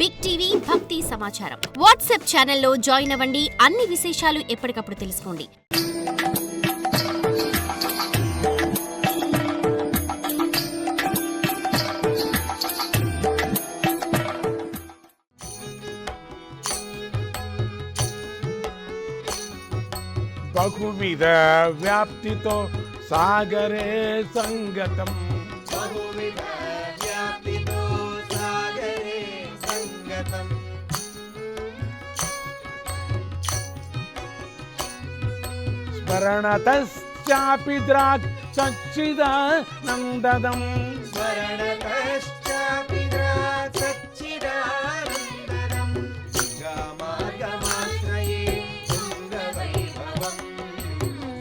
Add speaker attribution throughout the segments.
Speaker 1: Big TV భక్తి సమాచారం WhatsApp ఛానల్లో జాయిన్ అవ్వండి. అన్ని విశేషాలు ఎప్పటికప్పుడు తెలుసుకోండి.
Speaker 2: బహువిధ వ్యాప్తితో సాగరే సంగతం.
Speaker 3: బహువిధ వ్యాప్తితో సాగరే సంగతం.
Speaker 2: స్మరణతశ్చాపి ద్రాక్ సచ్చిదానందదం.
Speaker 3: స్మరణతశ్చాపి ద్రాక్ సచ్చిదానందదం. గంగామార్గమాశ్రయే తుంగవైభవం.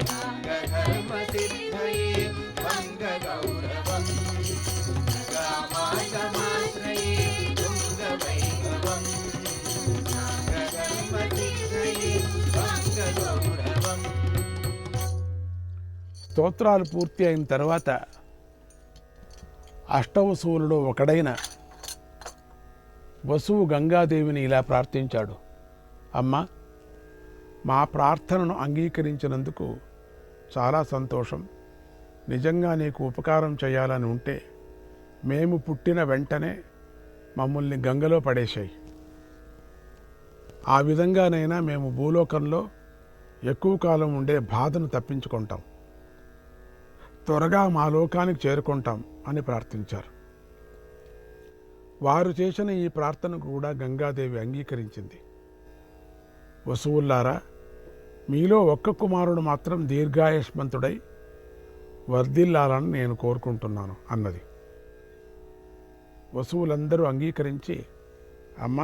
Speaker 3: గంగధర్మసిద్ధయే వంగగౌరవం. గంగామార్గమాశ్రయే తుంగవైభవం. గంగధర్మసిద్ధయే వంగగౌరవం.
Speaker 2: స్తోత్రాలు పూర్తి అయిన తర్వాత అష్టవసువులలో ఒకడైన వసువు గంగాదేవిని ఇలా ప్రార్థించాడు. అమ్మ, మా ప్రార్థనను అంగీకరించినందుకు చాలా సంతోషం. నిజంగా నీకు ఉపకారం చేయాలని ఉంటే మేము పుట్టిన వెంటనే మమ్మల్ని గంగలో పడేశాయి. ఆ విధంగానైనా మేము భూలోకంలో ఎక్కువ కాలం ఉండే బాధను తప్పించుకుంటాం. త్వరగా మా లోకానికి చేరుకుంటాం అని ప్రార్థించారు. వారు చేసిన ఈ ప్రార్థనకు కూడా గంగాదేవి అంగీకరించింది. వసువుల్లారా, మీలో ఒక్క కుమారుడు మాత్రం దీర్ఘాయుష్మంతుడై వర్ధిల్లాలని నేను కోరుకుంటున్నాను అన్నది. వసువులందరూ అంగీకరించి, అమ్మ,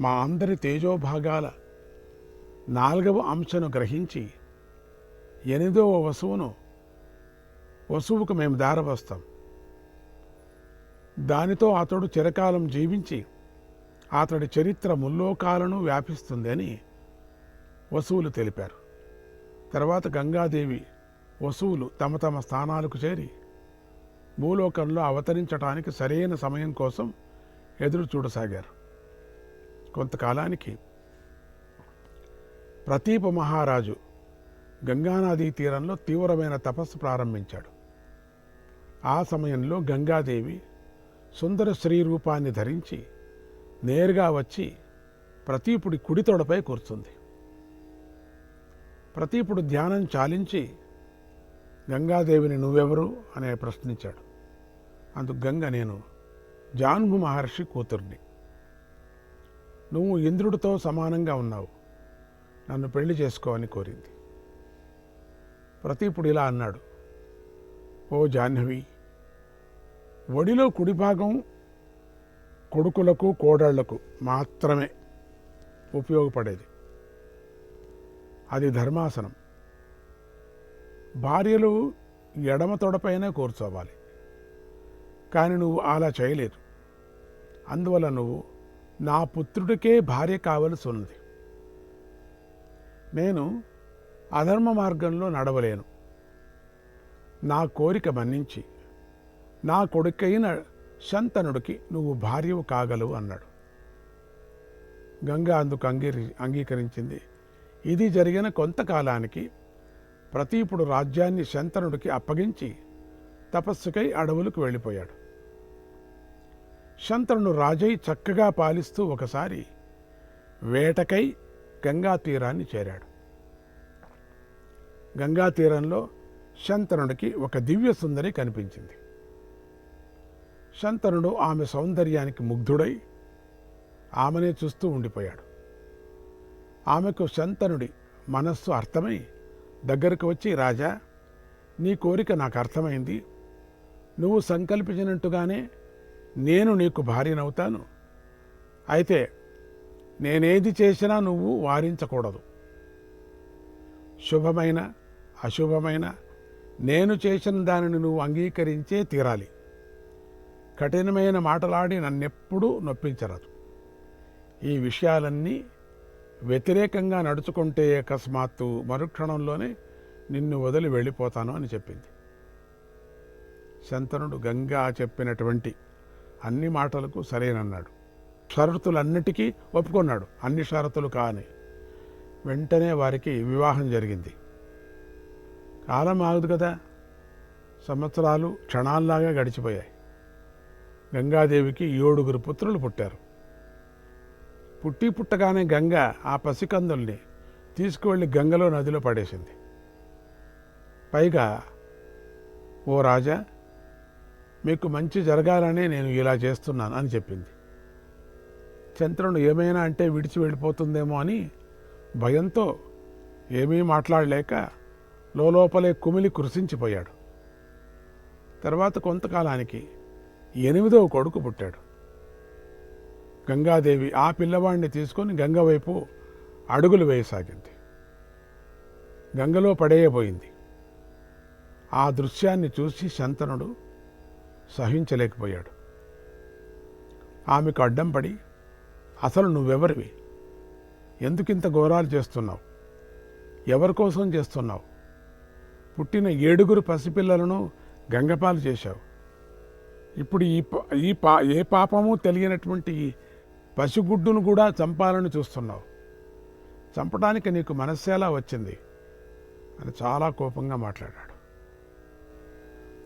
Speaker 2: మా అందరి తేజోభాగాల 4వ అంశను గ్రహించి 8వ వసువుకు మేము దారవస్తాం. దానితో అతడు చిరకాలం జీవించి అతడి చరిత్ర ముల్లోకాలను వ్యాపిస్తుంది అని వసువులు తెలిపారు. తర్వాత గంగాదేవి వసువులు తమ తమ స్థానాలకు చేరి భూలోకంలో అవతరించడానికి సరైన సమయం కోసం ఎదురు చూడసాగారు. కొంతకాలానికి ప్రతీప మహారాజు గంగానదీ తీరంలో తీవ్రమైన తపస్సు ప్రారంభించాడు. ఆ సమయంలో గంగాదేవి సుందర స్త్రీ రూపాన్ని ధరించి నేరుగా వచ్చి ప్రతీపుడి కుడి తొడపై కూర్చుంది. ప్రతీపుడు ధ్యానం చాలించి గంగాదేవిని నువ్వెవరు అనే ప్రశ్నించాడు. అందుకు గంగ, నేను జాన్హు మహర్షి కూతుర్ని. నువ్వు ఇంద్రుడితో సమానంగా ఉన్నావు, నన్ను పెళ్లి చేసుకోవని కోరింది. ప్రతీపుడు ఇలా అన్నాడు, ఓ జాహ్నవి, ఒడిలో కుడిభాగం కొడుకులకు కోడళ్లకు మాత్రమే ఉపయోగపడేది. అది ధర్మాసనం. భార్యలు ఎడమ తొడపైనే కూర్చోవాలి. కానీ నువ్వు అలా చేయలేదు. అందువల్ల నువ్వు నా పుత్రుడికే భార్య కావలసి ఉన్నది. నేను అధర్మ మార్గంలో నడవలేను. నా కోరిక మన్నించి నా కొడుకైన శంతనుడికి నువ్వు భార్యవు కాగలవు అన్నాడు. గంగ అందుకు అంగీకరించింది. ఇది జరిగిన కొంతకాలానికి ప్రతీపుడు రాజ్యాన్ని శంతనుడికి అప్పగించి తపస్సుకై అడవులకు వెళ్ళిపోయాడు. శంతనుడు రాజై చక్కగా పాలిస్తూ ఒకసారి వేటకై గంగా తీరాన్ని చేరాడు. గంగా తీరంలో శంతనుడికి ఒక దివ్య సుందరి కనిపించింది. శంతనుడు ఆమె సౌందర్యానికి ముగ్ధుడై ఆమెనే చూస్తూ ఉండిపోయాడు. ఆమెకు శంతనుడి మనస్సు అర్థమై దగ్గరకు వచ్చి, రాజా, నీ కోరిక నాకు అర్థమైంది. నువ్వు సంకల్పించినట్టుగానే నేను నీకు భార్యనవుతాను. అయితే నేనేది చేసినా నువ్వు వారించకూడదు. శుభమైన అశుభమైన నేను చేసిన దానిని నువ్వు అంగీకరించే తీరాలి. కఠినమైన మాటలాడి నన్నెప్పుడూ నొప్పించరాదు. ఈ విషయాలన్నీ వ్యతిరేకంగా నడుచుకుంటే అకస్మాత్తు మరుక్షణంలోనే నిన్ను వదిలి వెళ్ళిపోతాను అని చెప్పింది. శంతనుడు గంగా చెప్పినటువంటి అన్ని మాటలకు సరేనన్నాడు. షరతులన్నిటికీ ఒప్పుకున్నాడు, అన్ని షరతులు కాని. వెంటనే వారికి వివాహం జరిగింది. కాలం ఆగదు కదా, సంవత్సరాలు క్షణాల్లాగా గడిచిపోయాయి. గంగాదేవికి 7 పుత్రులు పుట్టారు. పుట్టగానే గంగ ఆ పసికందుల్ని తీసుకువెళ్ళి గంగలో నదిలో పడేసింది. పైగా, ఓ రాజా, మీకు మంచి జరగాలనే నేను ఇలా చేస్తున్నాను అని చెప్పింది. చంద్రుడు ఏమైనా అంటే విడిచి వెళ్ళిపోతుందేమో అని భయంతో ఏమీ మాట్లాడలేక లోపలే కుమిలి కృషించిపోయాడు. తర్వాత కొంతకాలానికి 8వ కొడుకు పుట్టాడు. గంగాదేవి ఆ పిల్లవాడిని తీసుకొని గంగ వైపు అడుగులు వేయసాగింది. గంగలో పడేయబోయింది. ఆ దృశ్యాన్ని చూసి శంతనుడు సహించలేకపోయాడు. ఆమెకు అడ్డం పడి, అసలు నువ్వెవరివి? ఎందుకింత ఘోరాలు చేస్తున్నావు? ఎవరి కోసం చేస్తున్నావు? పుట్టిన 7 పసిపిల్లలను గంగపాలు చేశావు. ఇప్పుడు ఏ పాపము తెలియనటువంటి ఈ పసిగుడ్డును కూడా చంపాలని చూస్తున్నావు. చంపడానికి నీకు మనస్సేలా వచ్చింది అని చాలా కోపంగా మాట్లాడాడు.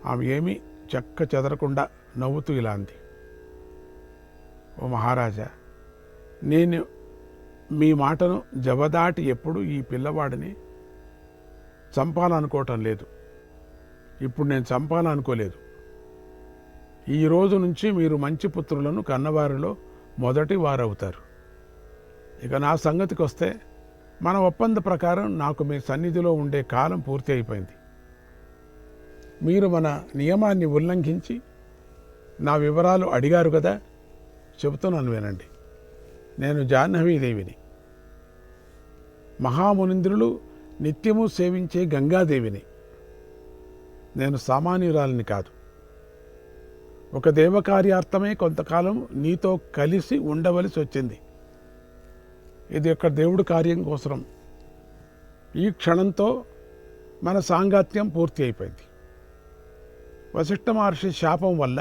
Speaker 2: ఆమె ఏమీ చెక్క చెదరకుండా నవ్వుతూ ఇలా అంది, ఓ మహారాజా, నేను మీ మాటను జవదాటి ఎప్పుడు ఈ పిల్లవాడిని చంపాలనుకోవటం లేదు. ఇప్పుడు నేను చంపాలనుకోలేదు. ఈ రోజు నుంచి మీరు మంచి పుత్రులను కన్నవారిలో మొదటి వారవుతారు. ఇక నా సంగతికి వస్తే, మన ఒప్పంద ప్రకారం నాకు మీ సన్నిధిలో ఉండే కాలం పూర్తి అయిపోయింది. మీరు మన నియమాన్ని ఉల్లంఘించి నా వివరాలు అడిగారు కదా, చెబుతున్నాను వినండి. నేను జాహ్నవీదేవిని, మహామునింద్రులు నిత్యము సేవించే గంగాదేవిని. నేను సామాన్యురాలిని కాదు. ఒక దేవకార్యార్థమే కొంతకాలం నీతో కలిసి ఉండవలసి వచ్చింది. ఇది ఒక దేవుడి కార్యం కోసం. ఈ క్షణంతో మన సాంగత్యం పూర్తి అయిపోయింది. వశిష్ఠ మహర్షి శాపం వల్ల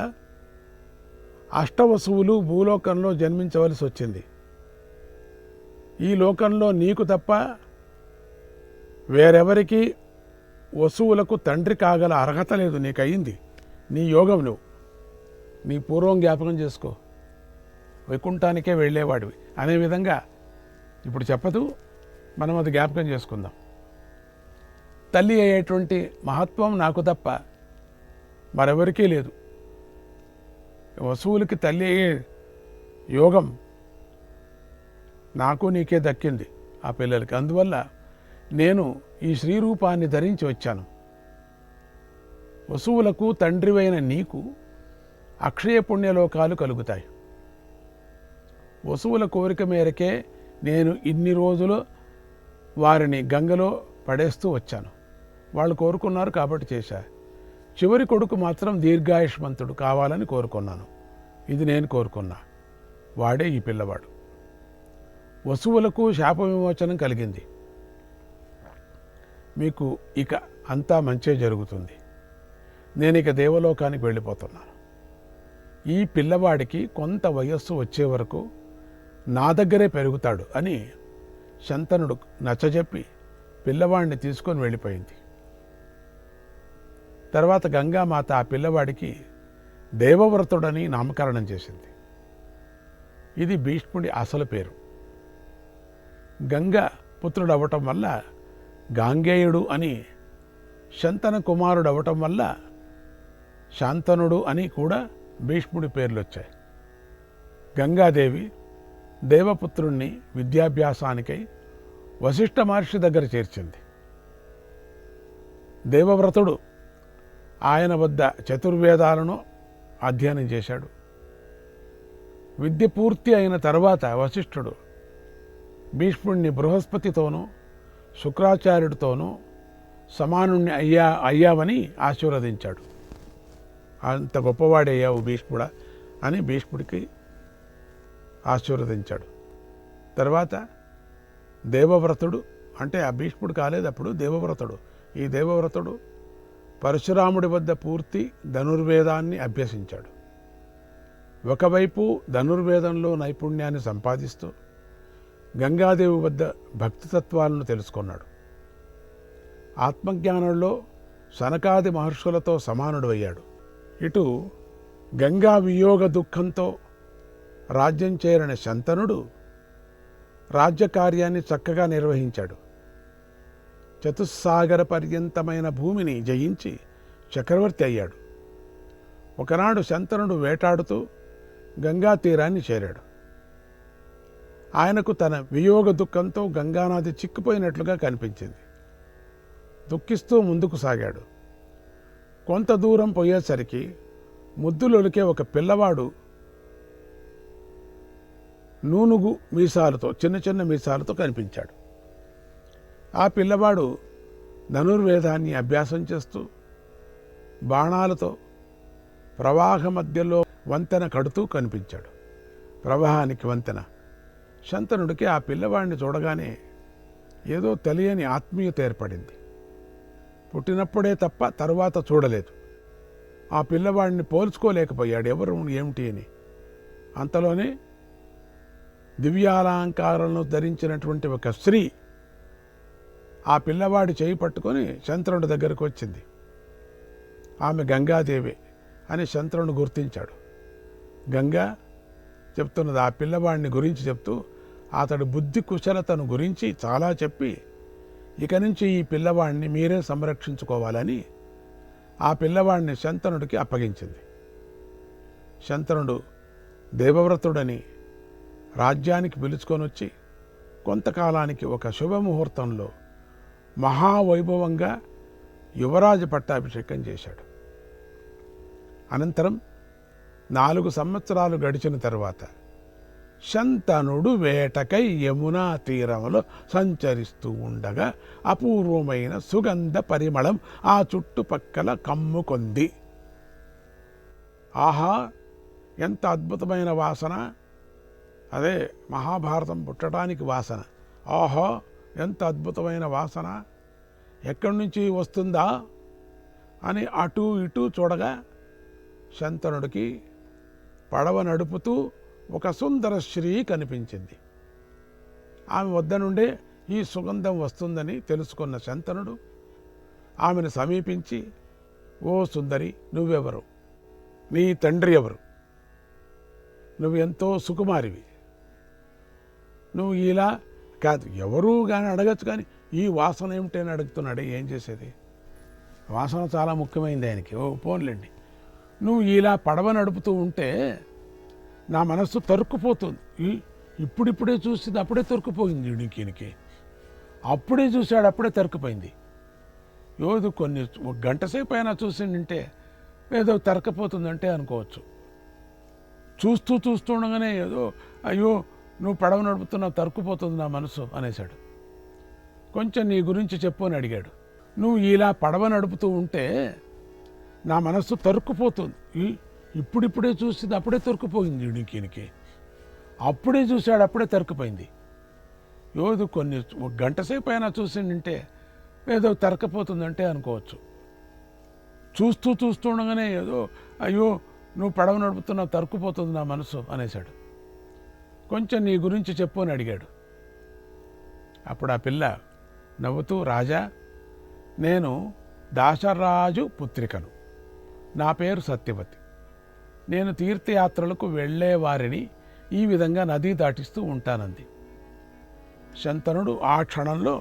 Speaker 2: అష్టవసువులు భూలోకంలో జన్మించవలసి వచ్చింది. ఈ లోకంలో నీకు తప్ప వేరెవరికి వసువులకు తండ్రి కాగల అర్హత లేదు. నీకు అయింది. నీ యోగం నువ్వు. నీ పూర్వం జ్ఞాపకం చేసుకో, వైకుంఠానికే వెళ్ళేవాడివి అనే విధంగా ఇప్పుడు చెప్పదు, మనం అది జ్ఞాపకం చేసుకుందాం. తల్లి అయ్యేటువంటి మహత్వం నాకు తప్ప మరెవరికీ లేదు. వసువులకి తల్లి అయ్యే యోగం నాకు నీకే దక్కింది, ఆ పిల్లలకి. అందువల్ల నేను ఈ శ్రీరూపాన్ని ధరించి వచ్చాను. వసువులకు తండ్రివైన నీకు అక్షయ పుణ్యలోకాలు కలుగుతాయి. వసువుల కోరిక మేరకే నేను ఇన్ని రోజులు వారిని గంగలో పడేస్తూ వచ్చాను. వాళ్ళు కోరుకున్నారు కాబట్టి చేశా. చివరి కొడుకు మాత్రం దీర్ఘాయుష్మంతుడు కావాలని కోరుకున్నాను. ఇది నేను కోరుకున్నా. వాడే ఈ పిల్లవాడు. వసువులకు శాప విమోచనం కలిగింది. మీకు ఇక అంతా మంచే జరుగుతుంది. నేను ఇక దేవలోకానికి వెళ్ళిపోతున్నాను. ఈ పిల్లవాడికి కొంత వయస్సు వచ్చే వరకు నా దగ్గరే పెరుగుతాడు అని శంతనుడు నచ్చజెప్పి పిల్లవాడిని తీసుకొని వెళ్ళిపోయింది. తర్వాత గంగామాత ఆ పిల్లవాడికి దేవవ్రతుడని నామకరణం చేసింది. ఇది భీష్ముడి అసలు పేరు. గంగ పుత్రుడు అవ్వటం వల్ల గాంగేయుడు అని, శంతన కుమారుడు అవ్వటం వల్ల శాంతనుడు అని కూడా భీష్ముడి పేర్లు వచ్చాయి. గంగాదేవి దేవపుత్రుణ్ణి విద్యాభ్యాసానికై వశిష్ఠ మహర్షి దగ్గర చేర్చింది. దేవవ్రతుడు ఆయన వద్ద చతుర్వేదాలను అధ్యయనం చేశాడు. విద్య పూర్తి అయిన తర్వాత వశిష్ఠుడు భీష్ముడిని బృహస్పతితోనూ శుక్రాచార్యుడితోనూ సమానుణ్ణి అయ్యావని ఆశీర్వదించాడు. అంత గొప్పవాడయ్యావు భీష్ముడా అని భీష్ముడికి ఆశీర్వదించాడు. తర్వాత దేవవ్రతుడు, అంటే ఆ భీష్ముడు కాలేదు అప్పుడు, దేవవ్రతుడు. ఈ దేవవ్రతుడు పరశురాముడి వద్ద పూర్తి ధనుర్వేదాన్ని అభ్యసించాడు. ఒకవైపు ధనుర్వేదంలో నైపుణ్యాన్ని సంపాదిస్తూ గంగాదేవి వద్ద భక్తితత్వాలను తెలుసుకున్నాడు. ఆత్మజ్ఞానంలో సనకాది మహర్షులతో సమానుడు అయ్యాడు. ఇటు గంగా వియోగ దుఃఖంతో రాజ్యం చేరిన శంతనుడు రాజ్యకార్యాన్ని చక్కగా నిర్వహించాడు. చతుస్సాగర పర్యంతమైన భూమిని జయించి చక్రవర్తి అయ్యాడు. ఒకనాడు శంతనుడు వేటాడుతూ గంగా తీరాన్ని చేరాడు. ఆయనకు తన వియోగ దుఃఖంతో గంగానది చిక్కిపోయినట్లుగా కనిపించింది. దుఃఖిస్తూ ముందుకు సాగాడు. కొంత దూరం పోయేసరికి ముద్దులొలికే ఒక పిల్లవాడు నూనుగు మీసాలతో, చిన్న చిన్న మీసాలతో కనిపించాడు. ఆ పిల్లవాడు ధనుర్వేదాన్ని అభ్యాసం చేస్తూ బాణాలతో ప్రవాహ మధ్యలో వంతెన కడుతూ కనిపించాడు. ప్రవాహానికి వంతెన. శంతనుడికి ఆ పిల్లవాడిని చూడగానే ఏదో తెలియని ఆత్మీయత ఏర్పడింది. పుట్టినప్పుడే తప్ప తరువాత చూడలేదు. ఆ పిల్లవాడిని పోల్చుకోలేకపోయాడు ఎవరు ఏమిటి అని. అంతలోనే దివ్యాలంకారాలను ధరించినటువంటి ఒక స్త్రీ ఆ పిల్లవాడి చేయి పట్టుకొని శంతనుడి దగ్గరకు వచ్చింది. ఆమె గంగాదేవి అని శంతనుడు గుర్తించాడు. గంగా చెప్తున్నది ఆ పిల్లవాడిని గురించి చెప్తూ అతడి బుద్ధి కుశలతను గురించి చాలా చెప్పి ఇక నుంచి ఈ పిల్లవాడిని మీరే సంరక్షించుకోవాలని ఆ పిల్లవాడిని శంతనుడికి అప్పగించింది. శంతనుడు దేవవ్రతుడని రాజ్యానికి పిలుచుకొని వచ్చి కొంతకాలానికి ఒక శుభముహూర్తంలో మహావైభవంగా యువరాజు పట్టాభిషేకం చేశాడు. అనంతరం 4 సంవత్సరాలు గడిచిన తరువాత శంతనుడు వేటకై యమునా తీరంలో సంచరిస్తూ ఉండగా అపూర్వమైన సుగంధ పరిమళం ఆ చుట్టుపక్కల కమ్ముకొంది. ఆహా, ఎంత అద్భుతమైన వాసన! అదే మహాభారతం పుట్టడానికి వాసన. ఆహా, ఎంత అద్భుతమైన వాసన! ఎక్కడి నుంచి వస్తుందా అని అటూ ఇటూ చూడగా శంతనుడికి పడవ నడుపుతూ ఒక సుందర స్త్రీ కనిపించింది. ఆమె వద్ద నుండే ఈ సుగంధం వస్తుందని తెలుసుకున్న శంతనుడు ఆమెను సమీపించి, ఓ సుందరి, నువ్వెవరు? నీ తండ్రి ఎవరు? నువ్వు ఎంతో సుకుమారివి. నువ్వు ఇలా కాదు, ఎవరు కానీ అడగచ్చు, కానీ ఈ వాసన ఏమిటని అడుగుతున్నాడే, ఏం చేసేది? వాసన చాలా ముఖ్యమైనది ఆయనకి. ఓ పోన్లేండి. నువ్వు ఇలా పడవ నడుపుతూ ఉంటే నా మనస్సు తరుక్కుపోతుంది. ఇప్పుడిప్పుడే చూసింది, అప్పుడే తొరుకుపోయింది. ఈయనకి అప్పుడే చూశాడు, అప్పుడే తరుక్కుపోయింది. ఏదో కొన్ని గంట సేపు అయినా చూసిందంటే ఏదో తరకపోతుందంటే అనుకోవచ్చు. చూస్తూ ఉండగానే ఏదో అయ్యో నువ్వు పడవ నడుపుతున్నావు, తరుక్కుపోతుంది నా మనసు అనేశాడు. కొంచెం నీ గురించి చెప్పు అని అడిగాడు. నువ్వు ఇలా పడవ నడుపుతూ ఉంటే నా మనస్సు తరుక్కుపోతుంది. ఇప్పుడిప్పుడే చూసింది, అప్పుడే తొరుకుపోయింది. ఈయనకి అప్పుడే చూశాడు, అప్పుడే తరుక్కుపోయింది. ఏదో కొన్ని గంట సేపు అయినా చూసిందంటే ఏదో తరకపోతుందంటే అనుకోవచ్చు. చూస్తూ ఉండగానే ఏదో అయ్యో నువ్వు పడవ నడుపుతున్నావు, తరుక్కుపోతుంది నా మనసు అనేశాడు. కొంచెం నీ గురించి చెప్పు అని అడిగాడు. అప్పుడు ఆ పిల్ల నవ్వుతూ, రాజా, నేను దాశరాజు పుత్రికను. నా పేరు సత్యవతి. నేను తీర్థయాత్రలకు వెళ్ళే వారిని ఈ విధంగా నది దాటిస్తూ ఉంటానంది. శంతనుడు ఆ క్షణంలో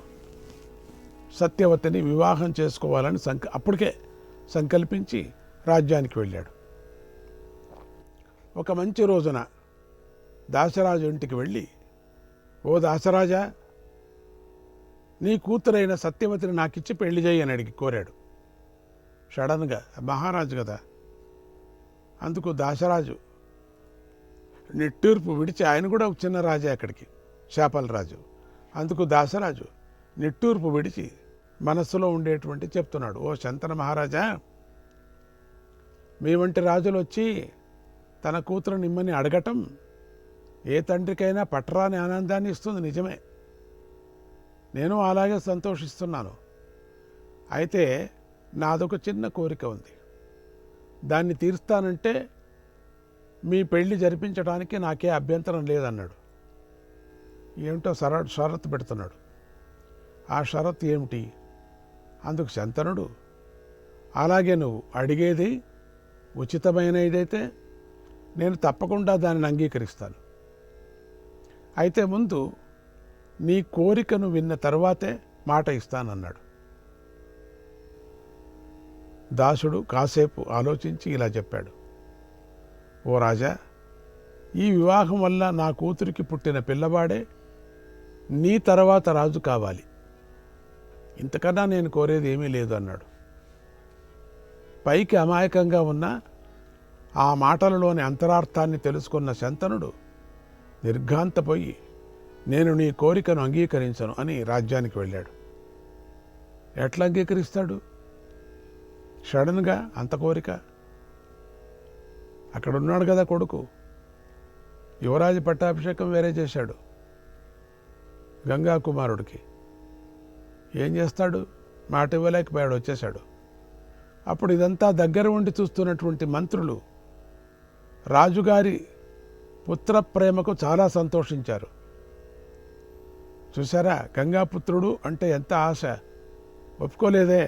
Speaker 2: సత్యవతిని వివాహం చేసుకోవాలని అప్పటికే సంకల్పించి రాజ్యానికి వెళ్ళాడు. ఒక మంచి రోజున దాశరాజు ఇంటికి వెళ్ళి, ఓ దాశరాజా, నీ కూతురైన సత్యవతిని నాకిచ్చి పెళ్లి చేయి అని కోరాడు. సడన్గా మహారాజు కదా. అందుకు దాశరాజు నిట్టూర్పు విడిచి, ఆయన కూడా ఒక చిన్న రాజే అక్కడికి, శాపల రాజు. అందుకు దాశరాజు నిట్టూర్పు విడిచి మనస్సులో ఉండేటువంటి చెప్తున్నాడు. ఓ శంతన మహారాజా, మీ వంటి రాజులు వచ్చి తన కూతురు నిమ్మని అడగటం ఏ తండ్రికైనా పట్టరాని ఆనందాన్ని ఇస్తుంది, నిజమే. నేను అలాగే సంతోషిస్తున్నాను. అయితే నాదొక చిన్న కోరిక ఉంది. దాన్ని తీరుస్తానంటే మీ పెళ్లి జరిపించడానికి నాకే అభ్యంతరం లేదన్నాడు. ఏమిటో షరతు పెడుతున్నాడు. ఆ షరతు ఏమిటి? అందుకు శంతనుడు, అలాగే నువ్వు అడిగేది ఉచితమైన ఏదైతే నేను తప్పకుండా దానిని అంగీకరిస్తాను. అయితే ముందు నీ కోరికను విన్న తర్వాతే మాట ఇస్తానన్నాడు. దాసుడు కాసేపు ఆలోచించి ఇలా చెప్పాడు, ఓ రాజా, ఈ వివాహం వల్ల నా కూతురికి పుట్టిన పిల్లవాడే నీ తర్వాత రాజు కావాలి. ఇంతకన్నా నేను కోరేది ఏమీ లేదు అన్నాడు. పైకి అమాయకంగా ఉన్న ఆ మాటలలోని అంతరార్థాన్ని తెలుసుకున్న శంతనుడు నిర్ఘాంతపోయి, నేను నీ కోరికను అంగీకరించను అని రాజ్యానికి వెళ్ళాడు. ఎట్లా అంగీకరిస్తాడు? సడన్గా అంత కోరిక? అక్కడ ఉన్నాడు కదా కొడుకు. యువరాజు పట్టాభిషేకం వేరే చేశాడు గంగా కుమారుడికి. ఏం చేస్తాడు? మాట ఇవ్వలేకపోయాడు, వచ్చేశాడు. అప్పుడు ఇదంతా దగ్గర ఉండి చూస్తున్నటువంటి మంత్రులు రాజుగారి పుత్ర ప్రేమకు చాలా సంతోషించారు. చూసారా, గంగాపుత్రుడు అంటే ఎంత ఆశ. ఒప్పుకోలేదే.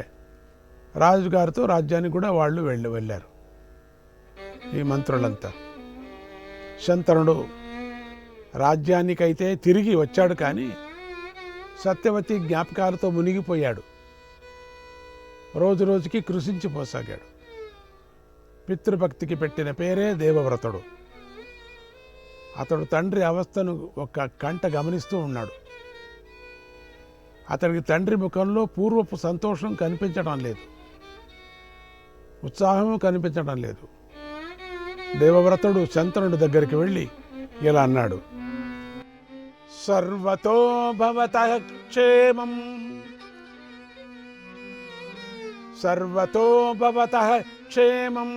Speaker 2: రాజుగారితో రాజ్యానికి కూడా వాళ్ళు వెళ్ళారు ఈ మంత్రులంతా. శంతనుడు రాజ్యానికైతే తిరిగి వచ్చాడు, కానీ సత్యవతి జ్ఞాపకాలతో మునిగిపోయాడు. రోజు రోజుకి కృషించిపోసాగాడు. పితృభక్తికి పెట్టిన పేరే దేవవ్రతుడు. అతడు తండ్రి అవస్థను ఒక కంట గమనిస్తూ ఉన్నాడు. అతడికి తండ్రి ముఖంలో పూర్వపు సంతోషం కనిపించడం లేదు, ఉత్సాహము కనిపించడం లేదు. దేవవ్రతుడు శంతనుడి దగ్గరికి వెళ్ళి ఇలా అన్నాడు, సర్వతో భవతః క్షేమం, సర్వతో భవతః క్షేమం,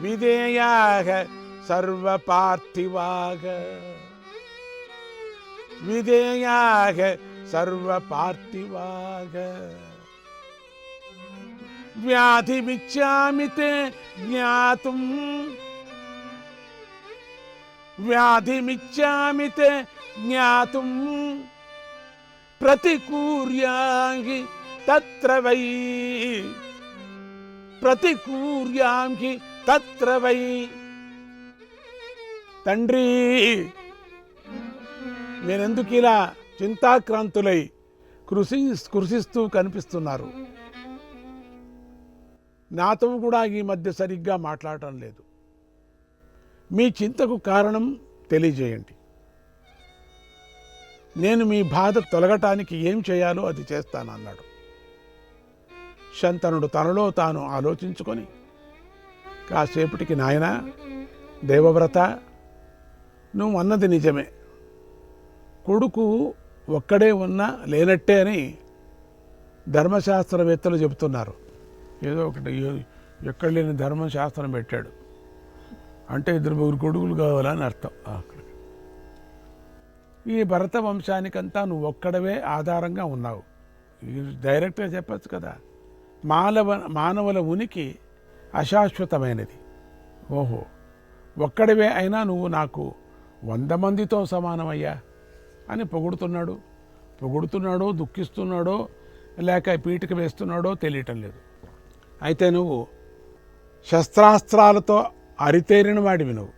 Speaker 2: విధేయాః సర్వపార్థివాః, విధేయాః సర్వపార్థివాః, వ్యాధిమిచ్ఛామి తే జ్ఞాతుం, వ్యాధిమిచ్ఛామి తే జ్ఞాతుం, ప్రతికూర్యాహి తత్ర వై, ప్రతికూర్యాంహి తత్ర వై. తండ్రి, నేనెందుకు ఇలా చింతాక్రాంతులై కృషిస్తూ కనిపిస్తున్నారు? నాతో కూడా ఈ మధ్య సరిగ్గా మాట్లాడటం లేదు. మీ చింతకు కారణం తెలియజేయండి. నేను మీ బాధ తొలగటానికి ఏం చేయాలో అది చేస్తానన్నాడు. శంతనుడు తనలో తాను ఆలోచించుకొని కాసేపటికి, నాయనా దేవవ్రత, నువ్వు అన్నది నిజమే. కొడుకు ఒక్కడే ఉన్నా లేనట్టే అని ధర్మశాస్త్రవేత్తలు చెబుతున్నారు. ఏదో ఒకటి ఎక్కడ లేని ధర్మశాస్త్రం పెట్టాడు అంటే 2-3 కొడుకులు కావాలని అర్థం. ఈ భరత వంశానికంతా నువ్వు ఒక్కడవే ఆధారంగా ఉన్నావు. డైరెక్ట్గా చెప్పచ్చు కదా, మానవుల ఉనికి అశాశ్వతమైనది. ఓహో, ఒక్కడివే అయినా నువ్వు నాకు 100 మందితో సమానమయ్యా అని పొగుడుతున్నాడో దుఃఖిస్తున్నాడో లేక పీటిక వేస్తున్నాడో తెలియటం లేదు. అయితే నువ్వు శస్త్రాస్త్రాలతో అరితేరిన వాడివి. నువ్వు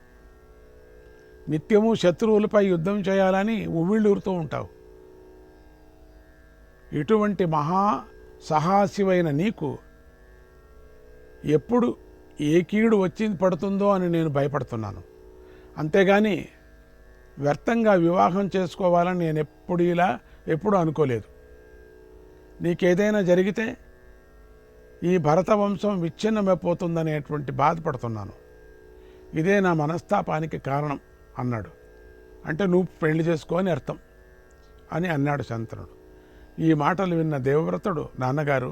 Speaker 2: నిత్యము శత్రువులపై యుద్ధం చేయాలని ఉవ్విళ్ళూరుతూ ఉంటావు. ఇటువంటి మహా సాహసివైన నీకు ఎప్పుడు ఏ కీడు వచ్చి పడుతుందో అని నేను భయపడుతున్నాను. అంతేగాని వ్యర్థంగా వివాహం చేసుకోవాలని నేను ఎప్పుడు అనుకోలేదు. నీకేదైనా జరిగితే ఈ భరత వంశం విచ్ఛిన్నమైపోతుందనేటువంటి బాధపడుతున్నాను. ఇదే నా మనస్తాపానికి కారణం అన్నాడు. అంటే నువ్వు పెళ్లి చేసుకో అని అర్థం అని అన్నాడు శంతనుడు. ఈ మాటలు విన్న దేవవ్రతుడు, నాన్నగారు,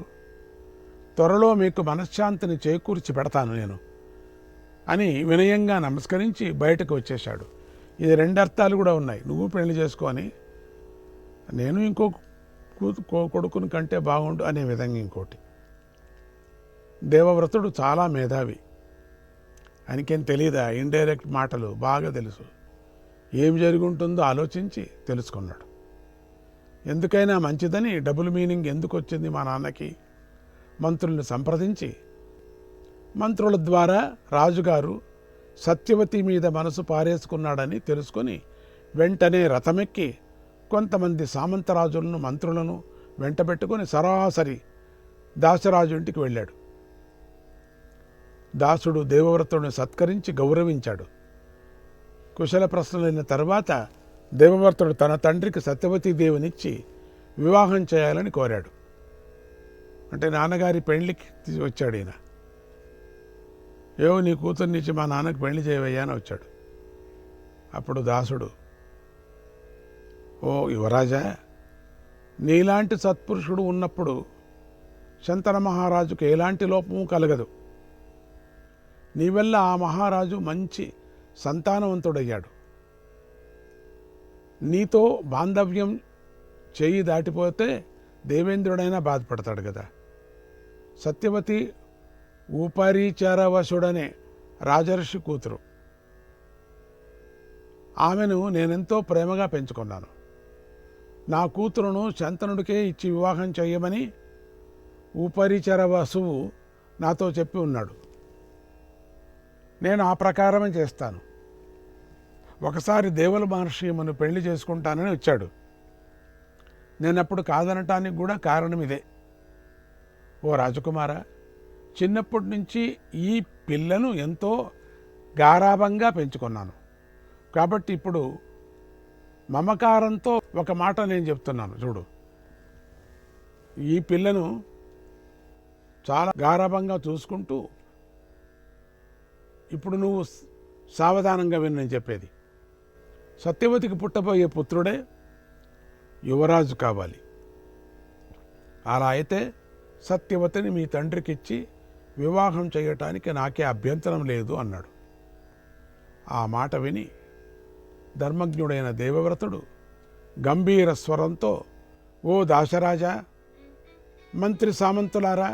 Speaker 2: త్వరలో మీకు మనశ్శాంతిని చేకూర్చి పెడతాను నేను అని వినయంగా నమస్కరించి బయటకు వచ్చేశాడు. ఇది 2 అర్థాలు కూడా ఉన్నాయి. నువ్వు పెళ్లి చేసుకొని నేను ఇంకో కొడుకుని కంటే బాగుండు అనే విధంగా ఇంకోటి. దేవవ్రతుడు చాలా మేధావి. ఆయనకేం తెలియదా? ఇండైరెక్ట్ మాటలు బాగా తెలుసు. ఏమి జరుగుంటుందో ఆలోచించి తెలుసుకున్నాడు. ఎందుకైనా మంచిదని డబుల్ మీనింగ్ ఎందుకు వచ్చింది మా నాన్నకి మంత్రుల్ని సంప్రదించి, మంత్రుల ద్వారా రాజుగారు సత్యవతి మీద మనసు పారేసుకున్నాడని తెలుసుకొని వెంటనే రథమెక్కి కొంతమంది సామంతరాజులను మంత్రులను వెంటబెట్టుకొని సరాసరి దాసరాజు ఇంటికి వెళ్ళాడు. దాసుడు దేవవ్రతుడిని సత్కరించి గౌరవించాడు. కుశల ప్రశ్నలైన తర్వాత దేవవ్రతుడు తన తండ్రికి సత్యవతీదేవినిచ్చి వివాహం చేయాలని కోరాడు. అంటే నాన్నగారి పెళ్లికి వచ్చాడు ఈయన. ఏవో నీ కూతుర్నిచ్చి మా నాన్నకి పెళ్లి చేయవయ్యా అని వచ్చాడు. అప్పుడు దాసుడు, ఓ యువరాజా, నీలాంటి సత్పురుషుడు ఉన్నప్పుడు శంతన మహారాజుకు ఎలాంటి లోపము కలగదు. నీ వల్ల ఆ మహారాజు మంచి సంతానవంతుడయ్యాడు. నీతో బాంధవ్యం చేయి దాటిపోతే దేవేంద్రుడైనా బాధపడతాడు కదా. సత్యవతి ఊపరీచారవశుడనే రాజర్షి కూతురు. ఆమెను నేనెంతో ప్రేమగా పెంచుకున్నాను. నా కూతురును శంతనుడికే ఇచ్చి వివాహం చేయమని ఊపరీచరవసువు నాతో చెప్పి ఉన్నాడు. నేను ఆ ప్రకారమే చేస్తాను. ఒకసారి దేవుల మహర్షి మన పెళ్లి చేసుకుంటానని వచ్చాడు. నేనప్పుడు కాదనటానికి కూడా కారణం ఇదే. ఓ రాజకుమార, చిన్నప్పటి నుంచి ఈ పిల్లను ఎంతో గారాబంగా పెంచుకున్నాను. కాబట్టి ఇప్పుడు మమకారంతో ఒక మాట నేను చెప్తున్నాను చూడు. ఈ పిల్లను చాలా గారాబంగా చూసుకుంటూ ఇప్పుడు నువ్వు సావధానంగా విని నేను చెప్పేది. సత్యవతికి పుట్టబోయే పుత్రుడే యువరాజు కావాలి. అలా అయితే సత్యవతిని మీ తండ్రికిచ్చి వివాహం చేయటానికి నాకే అభ్యంతరం లేదు అన్నాడు. ఆ మాట విని ధర్మజ్ఞుడైన దేవవ్రతుడు గంభీర స్వరంతో, ఓ దాశరాజా, మంత్రి సామంతులారా,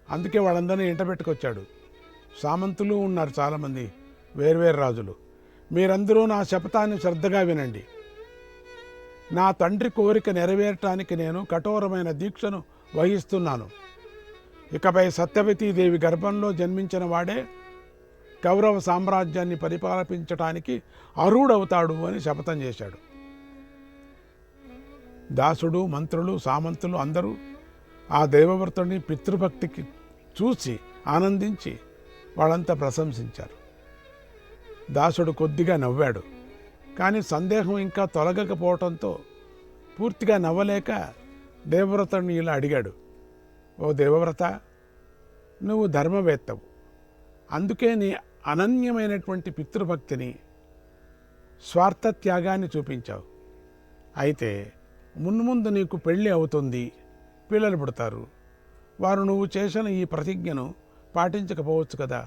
Speaker 2: అందుకే వాళ్ళందరినీ ఇంటబెట్టుకొచ్చాడు. సామంతులు ఉన్నారు చాలామంది, వేర్వేరు రాజులు. మీరందరూ నా శపథాన్ని శ్రద్ధగా వినండి. నా తండ్రి కోరిక నెరవేరటానికి నేను కఠోరమైన దీక్షను వహిస్తున్నాను. ఇకపై సత్యవతీదేవి గర్భంలో జన్మించిన వాడే కౌరవ సామ్రాజ్యాన్ని పరిపాలించటానికి అర్హుడవుతాడు అని శపథం చేశాడు. దాసుడు, మంత్రులు, సామంతులు అందరూ ఆ దేవవ్రతుడిని పితృభక్తికి చూసి ఆనందించి వాళ్ళంతా ప్రశంసించారు. దాసుడు కొద్దిగా నవ్వాడు. కానీ సందేహం ఇంకా తొలగకపోవటంతో పూర్తిగా నవ్వలేక దేవవ్రతుడిని ఇలా అడిగాడు, ఓ దేవవ్రత, నువ్వు ధర్మవేత్తవు. అందుకే నీ అనన్యమైనటువంటి పితృభక్తిని, స్వార్థ త్యాగాన్ని చూపించావు. అయితే మున్ముందు నీకు పెళ్ళి అవుతుంది, పిల్లలు పుడతారు. వారు నువ్వు చేసిన ఈ ప్రతిజ్ఞను పాటించకపోవచ్చు కదా.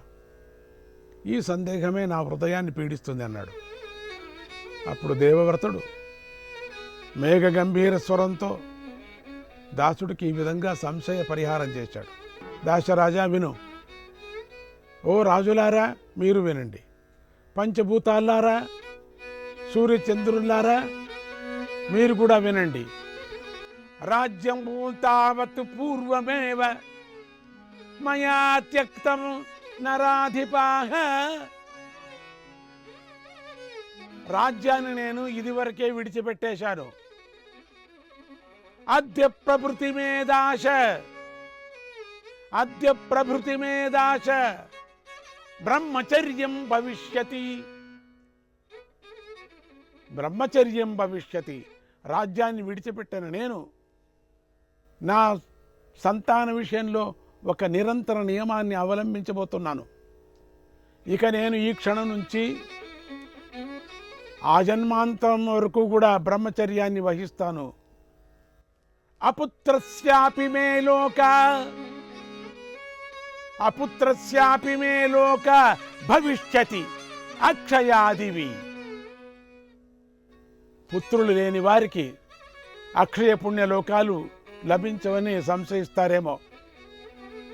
Speaker 2: ఈ సందేహమే నా హృదయాన్ని పీడిస్తుంది అన్నాడు. అప్పుడు దేవవ్రతుడు మేఘ గంభీర స్వరంతో దాసుడికి ఈ విధంగా సంశయ పరిహారం చేశాడు. దాశరాజా విను. ఓ రాజులారా, మీరు వినండి. పంచభూతాల్లారా, సూర్యచంద్రులారా, మీరు కూడా వినండి. రాజ్యం తావత్ పూర్వమేవ మయా త్యక్తం నరాధిపాః. రాజ్యాన్ని నేను ఇదివరకే విడిచిపెట్టేశాను. అద్య ప్రభృతి మేదాశ బ్రహ్మచర్యం భవిష్యతి. రాజ్యాన్ని విడిచిపెట్టిన నేను నా సంతాన విషయంలో ఒక నిరంతర నియమాన్ని అవలంబించబోతున్నాను. ఇక నేను ఈ క్షణం నుంచి ఆజన్మాంతం వరకు కూడా బ్రహ్మచర్యాన్ని వహిస్తాను. అపుత్రస్యాపి మే లోక భవిష్యతి అక్షయాదివి. పుత్రులు లేని వారికి అక్షయ పుణ్యలోకాలు లభించవని సంశయిస్తారేమో.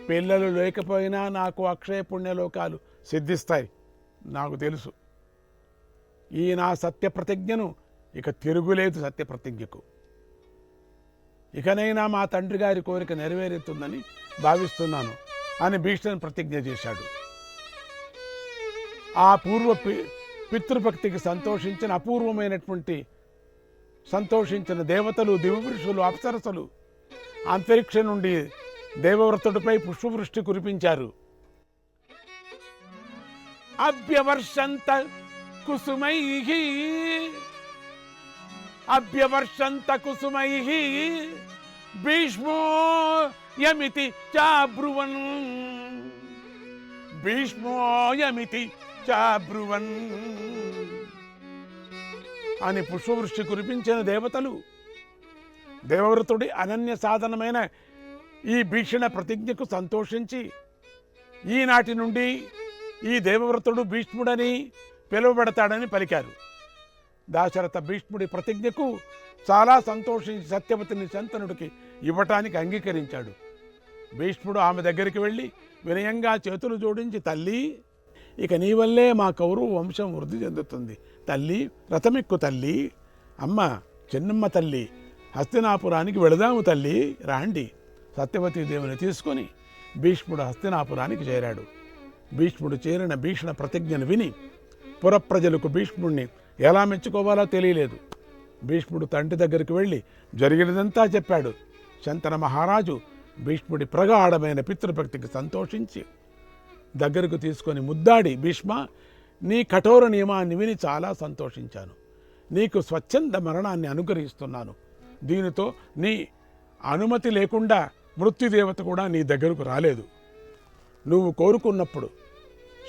Speaker 2: పిల్లలు లేకపోయినా నాకు అక్షయ పుణ్యలోకాలు సిద్ధిస్తాయి నాకు తెలుసు. ఈ నా సత్య ప్రతిజ్ఞను ఇక తిరుగులేదు. సత్య ప్రతిజ్ఞకు ఇకనైనా మా తండ్రి గారి కోరిక నెరవేరుతుందని భావిస్తున్నాను అని భీష్ముడు ప్రతిజ్ఞ చేశాడు. ఆ పూర్వ పితృభక్తికి సంతోషించిన దేవతలు, దివ్యపురుషులు, అప్సరసలు అంతరిక్షం నుండి దేవవ్రతుడిపై పుష్పవృష్టి కురిపించారు. అభ్యవర్షంత కుసుమైః భీష్మో యమితి చాబ్రువన్ అని పుష్పవృష్టి కురిపించిన దేవతలు దేవవ్రతుడి అనన్య సాధనమైన ఈ భీషణ ప్రతిజ్ఞకు సంతోషించి ఈనాటి నుండి ఈ దేవవ్రతుడు భీష్ముడని పిలువబడతాడని పలికారు. దాశరథ భీష్ముడి ప్రతిజ్ఞకు చాలా సంతోషించి సత్యవతిని శంతనుడికి ఇవ్వటానికి అంగీకరించాడు. భీష్ముడు ఆమె దగ్గరికి వెళ్ళి వినయంగా చేతులు జోడించి, తల్లి, ఇక నీ వల్లే మా కౌరవ వంశం వృద్ధి చెందుతుంది. తల్లి, రథమెక్కు తల్లి, అమ్మ చిన్నమ్మ తల్లి, హస్తినాపురానికి వెళదాము తల్లి, రాండి. సత్యవతీదేవిని తీసుకొని భీష్ముడు హస్తినాపురానికి చేరాడు. భీష్ముడు చేరిన భీషణ ప్రతిజ్ఞను విని పురప్రజలకు భీష్ముడిని ఎలా మెచ్చుకోవాలో తెలియలేదు. భీష్ముడు తండ్రి దగ్గరికి వెళ్ళి జరిగినదంతా చెప్పాడు. శంతన మహారాజు భీష్ముడి ప్రగాఢమైన పితృభక్తికి సంతోషించి దగ్గరకు తీసుకొని ముద్దాడి, భీష్మ, నీ కఠోర నియమాన్ని విని చాలా సంతోషించాను. నీకు స్వచ్ఛంద మరణాన్ని అనుగ్రహిస్తున్నాను. దీనితో నీ అనుమతి లేకుండా మృత్యుదేవత కూడా నీ దగ్గరకు రాలేదు. నువ్వు కోరుకున్నప్పుడు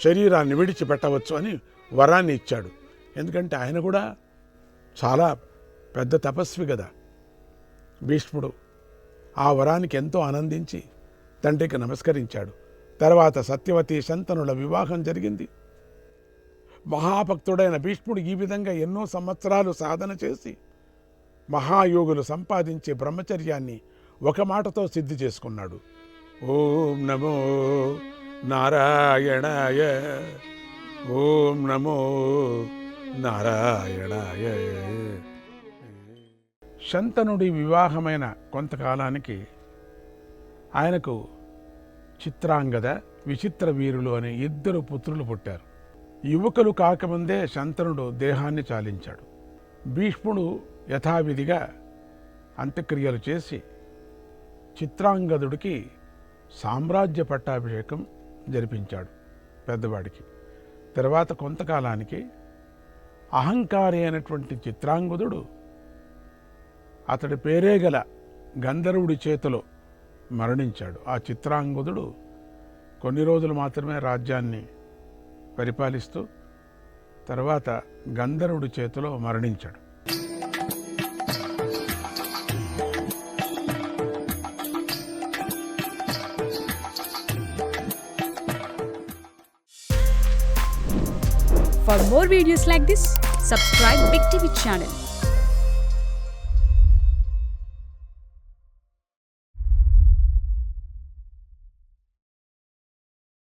Speaker 2: శరీరాన్ని విడిచిపెట్టవచ్చు అని వరాన్ని ఇచ్చాడు. ఎందుకంటే ఆయన కూడా చాలా పెద్ద తపస్వి కదా. భీష్ముడు ఆ వరానికి ఎంతో ఆనందించి తండ్రికి నమస్కరించాడు. తర్వాత సత్యవతి శంతనుల వివాహం జరిగింది. మహాభక్తుడైన భీష్ముడు ఈ విధంగా ఎన్నో సంవత్సరాలు సాధన చేసి మహాయోగులు సంపాదించే బ్రహ్మచర్యాన్ని ఒక మాటతో సిద్ధి చేసుకున్నాడు. ఓం నమో నారాయణాయ, ఓం నమో నారాయణాయ. శంతనుడి వివాహమైన కొంతకాలానికి ఆయనకు చిత్రాంగద, విచిత్ర వీరులు అనే 2 పుత్రులు పుట్టారు. యువకులు కాకముందే శంతనుడు దేహాన్ని చాలించాడు. భీష్ముడు యథావిధిగా అంత్యక్రియలు చేసి చిత్రాంగదుడికి సామ్రాజ్య పట్టాభిషేకం జరిపించాడు పెద్దవాడికి. తర్వాత కొంతకాలానికి అహంకారి అయినటువంటి చిత్రాంగదుడు అతడి పేరే గల గంధర్వుడి చేతిలో మరణించాడు. ఆ చిత్రాంగదుడు కొన్ని రోజులు మాత్రమే రాజ్యాన్ని పరిపాలిస్తూ తర్వాత గంధర్వుడి చేతిలో మరణించాడు.
Speaker 4: For more videos like this, subscribe Big TV channel.